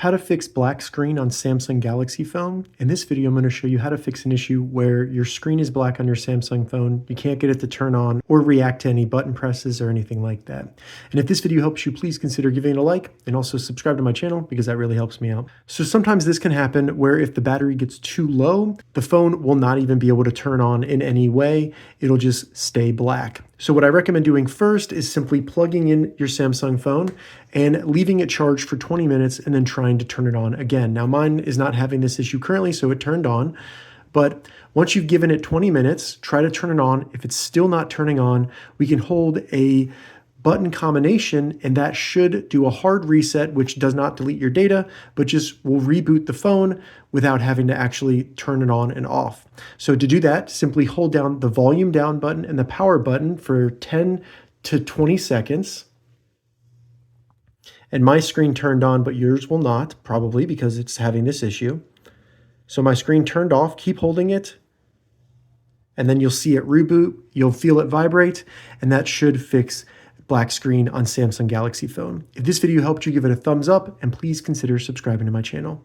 How to fix black screen on Samsung Galaxy phone. In this video, I'm going to show you how to fix an issue where your screen is black on your Samsung phone. You can't get it to turn on or react to any button presses or anything like that. And if this video helps you, please consider giving it a like and also subscribe to my channel because that really helps me out. So sometimes this can happen where if the battery gets too low, the phone will not even be able to turn on in any way. It'll just stay black. So what I recommend doing first is simply plugging in your Samsung phone and leaving it charged for 20 minutes and then trying to turn it on again. Now mine is not having this issue currently, so it turned on. But once you've given it 20 minutes, try to turn it on. If it's still not turning on, we can hold a button combination, and that should do a hard reset, which does not delete your data, but just will reboot the phone without having to actually turn it on and off. So to do that, simply hold down the volume down button and the power button for 10 to 20 seconds. And my screen turned on, but yours will not, probably because it's having this issue. So my screen turned off, keep holding it, and then you'll see it reboot, you'll feel it vibrate, and that should fix black screen on Samsung Galaxy phone. If this video helped you, give it a thumbs up and please consider subscribing to my channel.